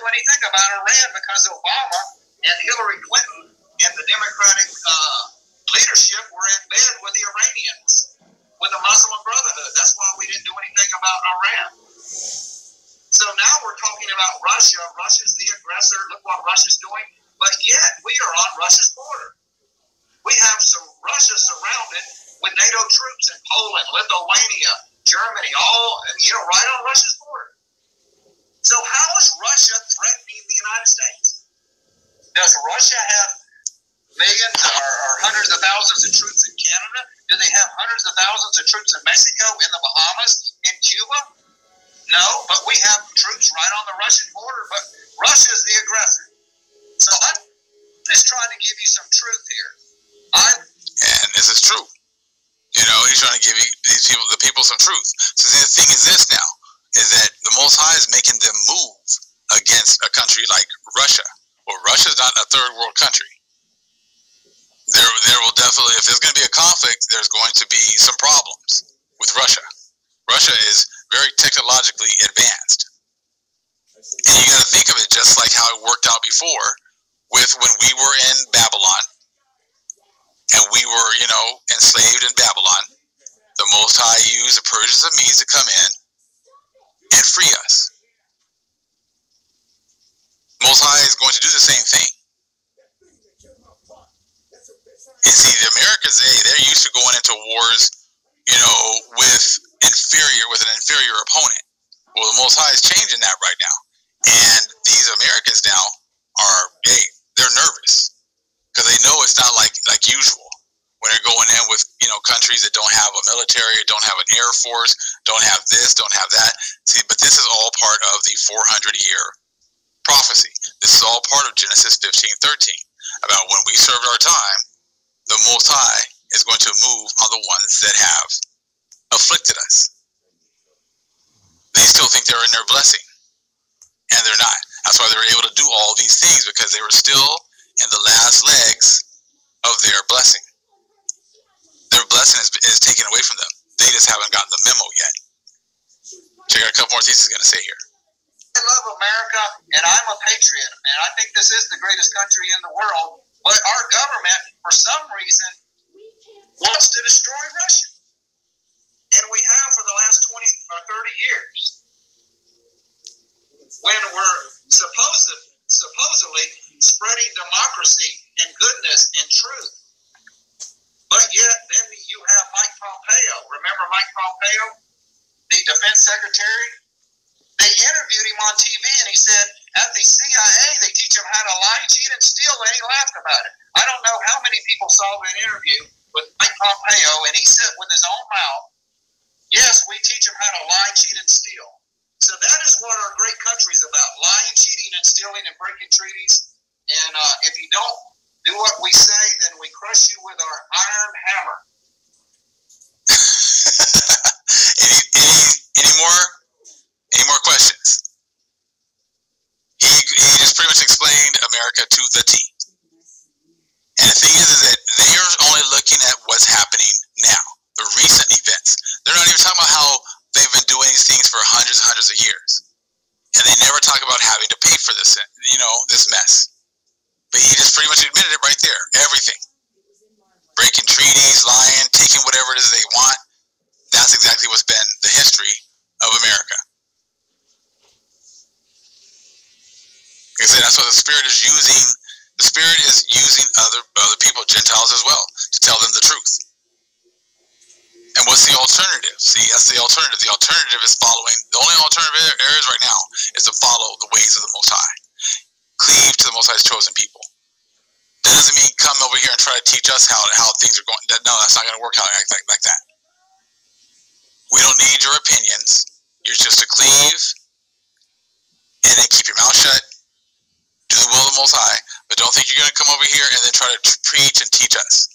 anything about Iran because Obama and Hillary Clinton and the Democratic leadership were in bed with the Iranians, with the Muslim Brotherhood. That's why we didn't do anything about Iran. So now we're talking about Russia. Russia's the aggressor. Look what Russia's doing. But yet we are on Russia's border. We have some Russia surrounded with NATO troops in Poland, Lithuania, Germany, all right on Russia's border. So how is Russia threatening the United States? Does Russia have millions or hundreds of thousands of troops in Canada? Do they have hundreds of thousands of troops in Mexico, in the Bahamas, in Cuba? No, but we have troops right on the Russian border, but Russia is the aggressor. So I'm just trying to give you some truth here. And this is true. He's trying to give the people some truth. So see, the thing is this now, is that the Most High is making them move against a country like Russia. Well, Russia's not a third world country. There will definitely, if there's going to be a conflict, there's going to be some problems with Russia. Russia is very technologically advanced. And you got to think of it just like how it worked out before with when we were in Babylon and we were, enslaved in Babylon. The Most High used the Persians and Medes to come in and free us. Most High is going to do the same thing. And see, the Americans, they're used to going into wars, with an inferior opponent. Well, the Most High is changing that right now. And these Americans now are, they're nervous because they know it's not like usual when they're going in with, countries that don't have a military, don't have an air force, don't have this, don't have that. See, but this is all part of the 400-year prophecy. This is all part of Genesis 15:13 about when we served our time, the Most High is going to move on the ones that have afflicted us. They still think they're in their blessing, and they're not. That's why they were able to do all these things, because they were still in the last legs of their blessing. Their blessing is taken away from them. They just haven't gotten the memo yet. Check out a couple more things he's going to say here. I love America, and I'm a patriot, and I think this is the greatest country in the world, but our government, for some reason, wants to destroy Russia. And we have for the last 20 or 30 years. When we're supposedly spreading democracy and goodness and truth. But yet, then you have Mike Pompeo. Remember Mike Pompeo, the defense secretary? They interviewed him on TV, and he said, at the CIA, they teach him how to lie, cheat, and steal, and he laughed about it. I don't know how many people saw that interview with Mike Pompeo, and he said with his own mouth, yes, we teach them how to lie, cheat, and steal. So that is what our great country is about, lying, cheating, and stealing, and breaking treaties. And if you don't do what we say, then we crush you with our iron hammer. Any more questions? He just pretty much explained America to the T. And the thing is that they are only looking at what's happening now, the recent events. They're not even talking about how they've been doing these things for hundreds and hundreds of years. And they never talk about having to pay for this, this mess. But he just pretty much admitted it right there. Everything. Breaking treaties, lying, taking whatever it is they want. That's exactly what's been the history of America. Like I said, that's what the Spirit is using. The Spirit is using other people, Gentiles as well, to tell them the truth. And what's the alternative? See, that's the alternative. The alternative is following. The only alternative areas right now is to follow the ways of the Most High. Cleave to the Most High's chosen people. That doesn't mean come over here and try to teach us how things are going. No, that's not going to work out like that. We don't need your opinions. You're just to cleave and then keep your mouth shut. Do the will of the Most High. But don't think you're going to come over here and then try to preach and teach us.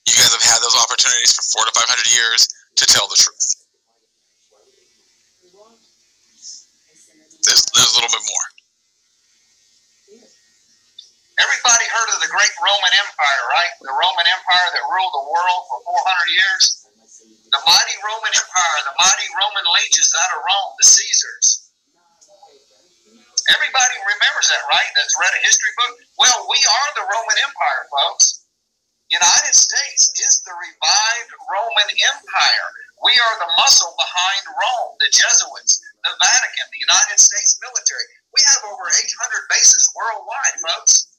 You guys have had those opportunities for 400 to 500 years to tell the truth. There's a little bit more. Everybody heard of the great Roman Empire, right? The Roman Empire that ruled the world for 400 years. The mighty Roman Empire, the mighty Roman legions out of Rome, the Caesars. Everybody remembers that, right? That's read a history book. Well, we are the Roman Empire, folks. United States is the revived Roman Empire. We are the muscle behind Rome, the Jesuits, the Vatican, the United States military. We have over 800 bases worldwide, folks.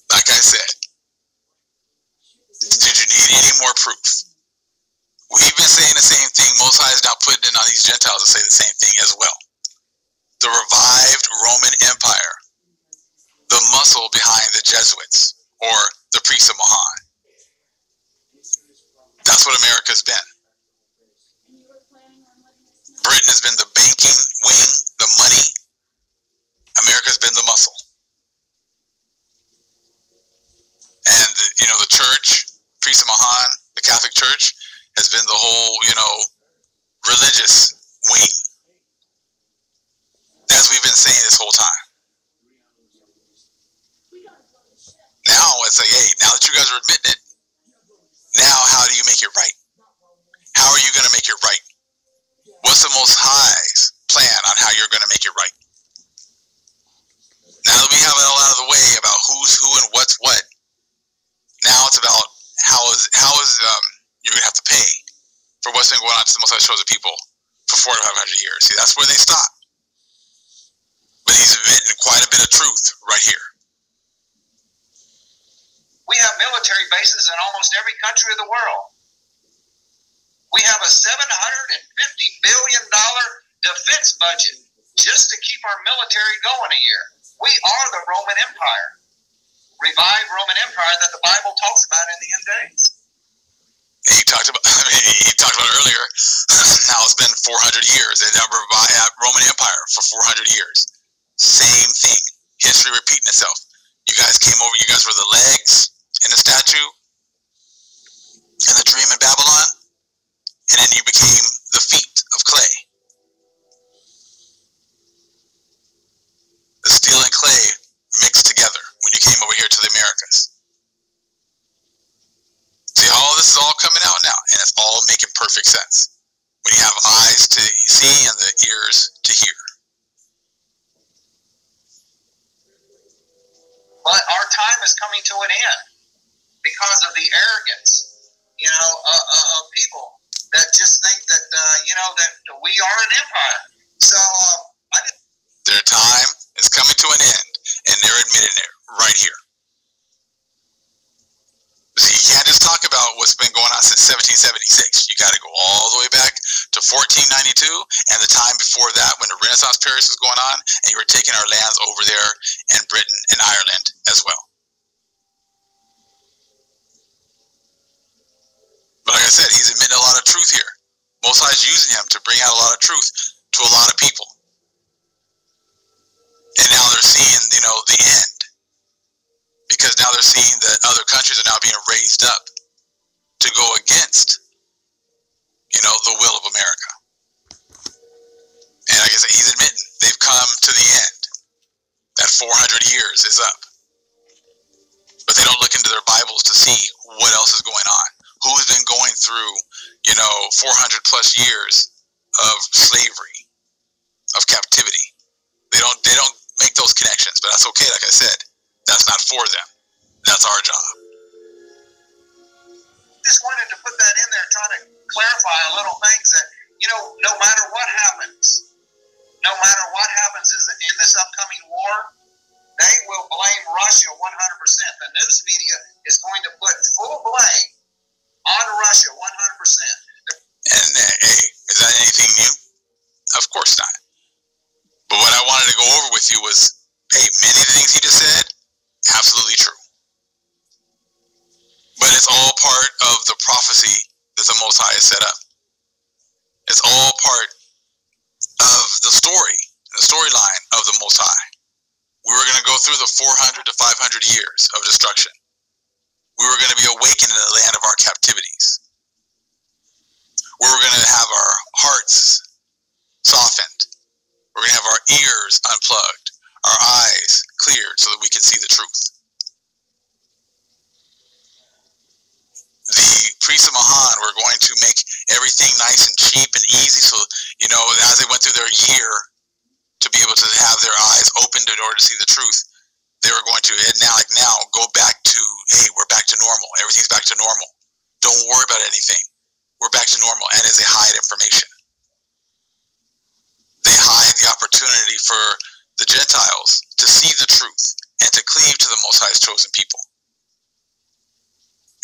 Like I said, did you need any more proof? We've been saying the same thing. Most High is now putting it on these Gentiles to say the same thing as well. The revived Roman Empire, the muscle behind the Jesuits, or the priests of Mahan. That's what America's been. Britain has been the banking wing, the money. America's been the muscle. And, the church, priests of Mahan, the Catholic Church, has been the whole, religious wing. As we've been saying this whole time. Now it's like, hey, now that you guys are admitting it, now how do you make it right? How are you going to make it right? What's the Most High's plan on how you're going to make it right? Now that we have it all out of the way about who's who and what's what, now it's about how is you're going to have to pay for what's been going on to the Most High shows of people for 400 to 500 years. See, that's where they stop. But he's admitting quite a bit of truth right here. We have military bases in almost every country of the world. We have a $750 billion defense budget just to keep our military going a year. We are the Roman Empire, revived Roman Empire that the Bible talks about in the end days. He talked about earlier how it's been 400 years. They never revived Roman Empire for 400 years. Same thing. History repeating itself. You guys came over. You guys were the legs in the statue in the dream in Babylon, and then you became the feet of clay. The steel and clay mixed together when you came over here to the Americas. See, all this is all coming out now, and it's all making perfect sense when you have eyes to see and the ears to hear. But our time is coming to an end because of the arrogance, of people that just think that, that we are an empire. So, their time is coming to an end, and they're admitting it right here. See, you can't just talk about what's been going on since 1776. You got to go all the way back to 1492 and the time before that when the Renaissance period was going on, and you were taking our lands over there in Britain and Ireland as well. But like I said, he's admitting a lot of truth here. Most High is using him to bring out a lot of truth to a lot of people. And now they're seeing, the end. Because now they're seeing that other countries are now being raised up to go against, the will of America. And like I said, he's admitting they've come to the end. That 400 years is up. But they don't look into their Bibles to see what else is going on. Who's been going through, 400 plus years of slavery, of captivity. They don't make those connections, but that's okay. Like I said, that's not for them. That's our job. Just wanted to put that in there, trying to clarify a little things that, no matter what happens in this upcoming war, they will blame Russia 100%. The news media is going to put full blame on Russia 100%. And hey, is that anything new? Of course not. But what I wanted to go over with you was, hey, many of the things he just said, absolutely true. But it's all part of the prophecy that the Most High has set up. It's all part of the storyline of the Most High. We were going to go through the 400 to 500 years of destruction. We were going to be awakened in the land of our captivities. We were going to have our hearts softened. We're going to have our ears unplugged, our eyes cleared so that we can see the truth. The priests of Mahan were going to make everything nice and cheap and easy. So, as they went through their year to be able to have their eyes opened in order to see the truth, they were going to now go back to, hey, we're back to normal. Everything's back to normal. Don't worry about anything. We're back to normal. And as they hide information, they hide the opportunity for the Gentiles to see the truth and to cleave to the Most High's chosen people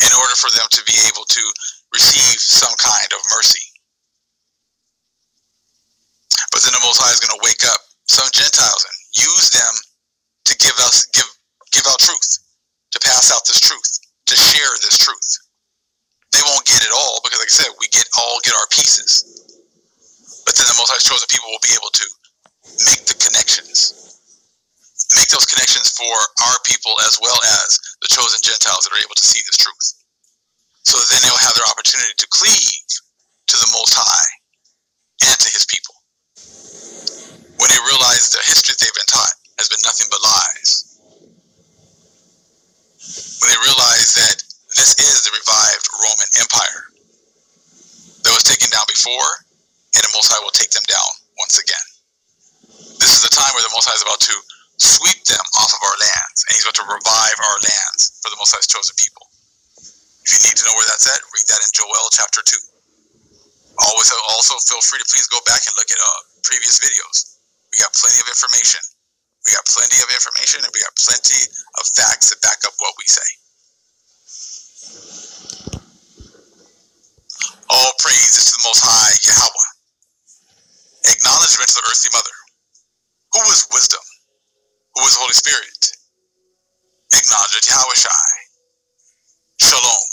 in order for them to be able to receive some kind of mercy. But then the Most High is going to wake up some Gentiles and use them to give out truth, to pass out this truth, to share this truth. They won't get it all because, like I said, we all get our pieces. But then the Most High's chosen people will be able to make the connections. Make those connections for our people as well as the chosen Gentiles that are able to see this truth. So then they'll have their opportunity to cleave to the Most High and to His people. When they realize the history that they've been taught has been nothing but lies. When they realize that this is the revived Roman Empire that was taken down before, and the Most High will take them down once again. This is the time where the Most High is about to sweep them off of our lands, and He's about to revive our lands for the Most High's chosen people. If you need to know where that's at, read that in Joel chapter 2. Also feel free to please go back and look at previous videos. We got plenty of information. We got plenty of information, and we got plenty of facts that back up what we say. All praise is to the Most High, Yahweh. Acknowledgement to the earthly mother. Who is wisdom? Who is Holy Spirit? Acknowledgement to Yahweh Shai. Shalom.